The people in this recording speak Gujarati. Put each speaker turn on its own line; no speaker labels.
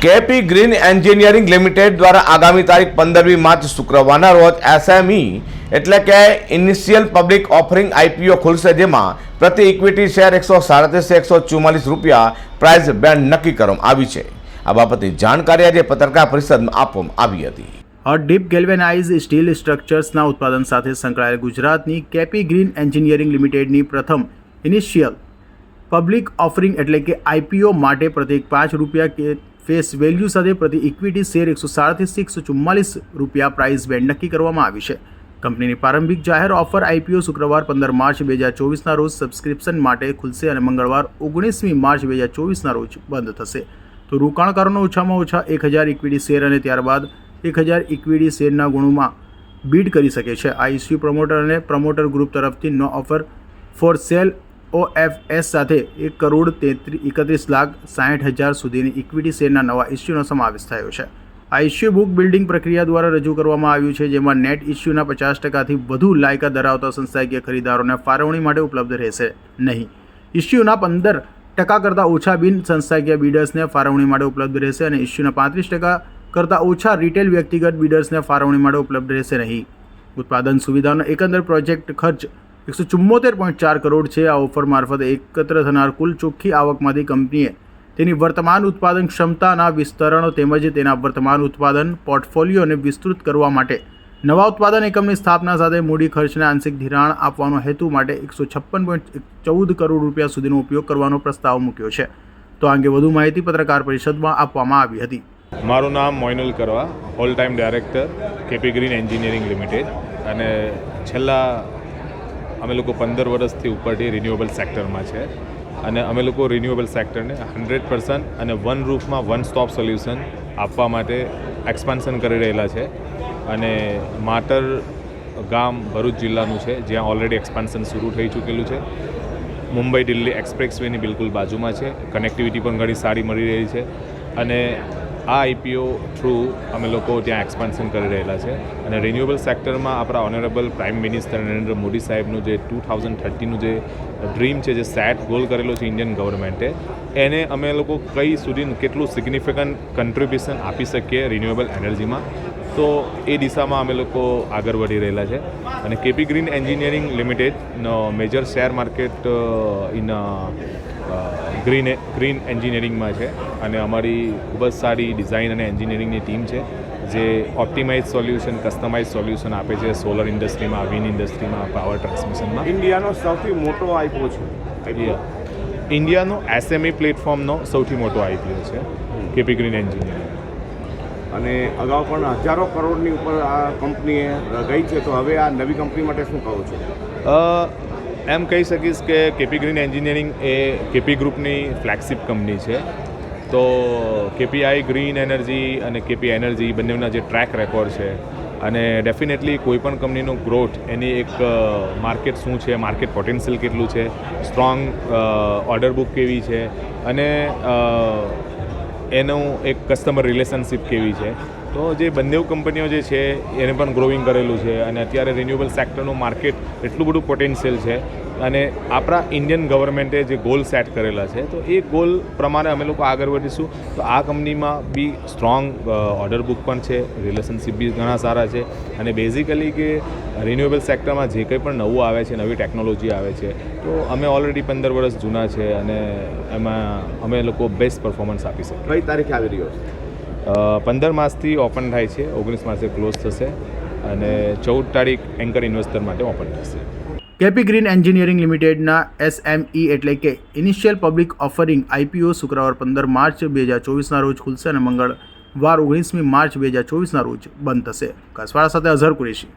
કેપી ગ્રીન એન્જિનિયરિંગ લિમિટેડ દ્વારા આગામી તારીખ 15મી માર્ચ શુક્રવારના રોજ એસએમઈ એટલે કે ઇનિશિયલ પબ્લિક ઓફરિંગ આઈપીઓ ખુલશે, જેમાં પ્રતિ ઇક્વિટી શેર 137,144 રૂપિયા પ્રાઇઝ બેન્ડ નક્કી કરવામાં આવી છે। આ બાબતની જાણકારી આજે પત્રકાર પરિષદમાં આપવામાં આવી હતી।
ડીપ ગેલ્વેનાઇઝ સ્ટીલ સ્ટ્રક્ચર્સના ઉત્પાદન સાથે સંકળાયેલ ગુજરાતની કેપી ગ્રીન એન્જિનિયરિંગ લિમિટેડની પ્રથમ ઇનિશિયલ પબ્લિક ઓફરિંગ એટલે કે આઈપીઓ માટે પ્રત્યેક 5 રૂપિયા ફેસ વેલ્યુ સાથે પ્રતિ ઇક્વિટી શેર 137,144 રૂપિયા પ્રાઇસ બેન્ડ નક્કી કરવામાં આવી છે। કંપનીની પ્રારંભિક જાહેર ઓફર આઈપીઓ શુક્રવાર 15 માર્ચ 2024ના રોજ સબસ્ક્રિપ્શન માટે ખુલશે અને મંગળવાર 19મી માર્ચ 2024ના રોજ બંધ થશે। તો રોકાણકારોનો ઓછામાં ઓછા 1000 ઇક્વિટી શેર અને ત્યારબાદ 1000 ઇક્વિટી શેરના ગુણોમાં બીડ કરી શકે છે। આ ઇસ્યુ પ્રમોટર અને પ્રમોટર ગ્રુપ તરફથી નો ઓફર ફોર સેલ OFS સાથે 1,31,60,000 સુધીની ઇક્વિટી શેરના નવા ઇસ્યુનો સમાવેશ થયો છે। આ ઇસ્યુ બુક બિલ્ડિંગ પ્રક્રિયા દ્વારા રજૂ કરવામાં આવ્યું છે, જેમાં નેટ ઇસ્યુના 50%થી વધુ લાયકાત ધરાવતા સંસ્થાકીય ખરીદારોને ફાળવણી માટે ઉપલબ્ધ રહેશે નહીં। ઇસ્યુના 15% કરતાં ઓછા બિન સંસ્થાકીય બીડર્સને ફાળવણી માટે ઉપલબ્ધ રહેશે અને ઇસ્યુના 35% કરતાં ઓછા રિટેલ વ્યક્તિગત બીડર્સને ફાળવણી માટે ઉપલબ્ધ રહેશે નહીં। ઉત્પાદન સુવિધાનો એકંદર પ્રોજેક્ટ ખર્ચ 174.4 કરોડ છે। આ ઓફર મારફતે એકત્ર થનાર કુલ ચોખ્ખી આવકમાંથી કંપનીએ તેની વર્તમાન ઉત્પાદન ક્ષમતાના વિસ્તરણ તેમજ તેના વર્તમાન ઉત્પાદન પોર્ટફોલિયોને વિસ્તૃત કરવા માટે નવા ઉત્પાદન એકમની સ્થાપના સાથે મૂડી ખર્ચને આંશિક ધિરાણ આપવાનો હેતુ માટે 156.14 કરોડ રૂપિયા સુધીનો ઉપયોગ કરવાનો પ્રસ્તાવ મૂક્યો છે। તો આ અંગે વધુ માહિતી પત્રકાર પરિષદમાં આપવામાં આવી હતી।
મારું નામ મોઇનુલ કરવા, all time director KP green engineering limited, અને છેલ્લા અમે લોકો 15 વર્ષથી ઉપરથી રિન્યુએબલ સેક્ટરમાં છે અને અમે લોકો રિન્યુએબલ સેક્ટરને 100% અને વન રૂફમાં વન સ્ટોપ સોલ્યુશન આપવા માટે એક્સપાન્શન કરી રહેલા છે। અને માતર ગામ ભરૂચ જિલ્લાનું છે, જ્યાં ઓલરેડી એક્સપાન્શન શરૂ થઈ ચૂકેલું છે। મુંબઈ દિલ્હી એક્સપ્રેસવેની બિલકુલ બાજુમાં છે, કનેક્ટિવિટી પણ ઘણી સારી મળી રહી છે અને આ આઈપીઓ થ્રુ અમે લોકો ત્યાં એક્સપાન્શન કરી રહેલા છે। અને રિન્યુએબલ સેક્ટરમાં આપણા honourable prime minister Narendra Modi સાહેબનું જે 2030નું જે ડ્રીમ છે, જે સેટ ગોલ કરેલો છે ઇન્ડિયન ગવર્મેન્ટે, એને અમે લોકો કઈ સુધી કેટલું સિગ્નિફિકન્ટ કન્ટ્રીબ્યુશન આપી શકીએ રિન્યુએબલ એનર્જીમાં, તો એ દિશામાં અમે લોકો આગળ વધી રહેલા છે। અને કેપી ગ્રીન એન્જિનિયરિંગ લિમિટેડનો major share market in green એન્જિનિયરિંગમાં છે અને અમારી ખૂબ જ સારી ડિઝાઇન અને એન્જિનિયરિંગની ટીમ છે, જે ઓપ્ટિમાઇઝ સોલ્યુશન, કસ્ટમાઇઝ સોલ્યુશન આપે છે સોલર ઇન્ડસ્ટ્રીમાં, વિન્ડ ઇન્ડસ્ટ્રીમાં, પાવર ટ્રાન્સમિશનમાં।
ઇન્ડિયાનો સૌથી મોટો આઈપીઓ છે,
ઇન્ડિયાનો એસએમઈ પ્લેટફોર્મનો સૌથી મોટો આઈપીઓ છે કેપી ગ્રીન એન્જિનિયરિંગ।
અને અગાઉ પણ હજારો કરોડની ઉપર આ કંપનીએ ગઈ છે, તો હવે આ નવી કંપની માટે શું કહો છો?
એમ કહી શકીશ કે કેપી ગ્રીન એન્જિનિયરિંગ એ કેપી ગ્રુપની ફ્લેગશિપ કંપની છે। તો કેપીઆઈ ગ્રીન એનર્જી અને કેપી એનર્જી બંનેના જે ટ્રેક રેકોર્ડ છે, અને ડેફિનેટલી કોઈપણ કંપનીનો ગ્રોથ એની એક માર્કેટ શું છે, માર્કેટ પોટેન્શિયલ કેટલું છે, સ્ટ્રોંગ ઓર્ડર બુક કેવી છે અને એનું એક કસ્ટમર રિલેશનશિપ કેવી છે, તો જે બંને કંપનીઓ જે છે એને પણ ગ્રોવિંગ કરેલું છે અને અત્યારે રિન્યુએબલ સેક્ટરનું માર્કેટ એટલું બધું પોટેન્શિયલ છે અને આપણા ઇન્ડિયન ગવર્મેન્ટે જે ગોલ સેટ કરેલા છે, તો એ ગોલ પ્રમાણે અમે લોકો આગળ વધીશું। તો આ કંપનીમાં બી સ્ટ્રોંગ ઓર્ડર બુક પણ છે, રિલેશનશિપ બી ઘણા સારા છે અને બેઝિકલી કે રિન્યુએબલ સેક્ટરમાં જે કંઈ પણ નવું આવે છે, નવી ટેકનોલોજી આવે છે, તો અમે ઓલરેડી 15 વર્ષ જૂના છે અને એમાં અમે લોકો બેસ્ટ પરફોર્મન્સ આપી શકીએ।
કઈ તારીખે આવી રહ્યો છે?
15 માર્ચથી ઓપન થાય છે, 19 માર્ચે ક્લોઝ થશે અને 14 તારીખ એન્કર ઇન્વેસ્ટર માટે ઓપન થશે।
કેપી ગ્રીન એન્જિનિયરિંગ લિમિટેડના એસએમઈ એટલે કે ઇનિશિયલ પબ્લિક ઓફરિંગ આઈપીઓ શુક્રવાર 15 માર્ચ 2024ના રોજ ખુલશે અને મંગળવાર 19મી માર્ચ 2024ના રોજ બંધ થશે। કસવાળા સાથે અઝહર કુરેશી।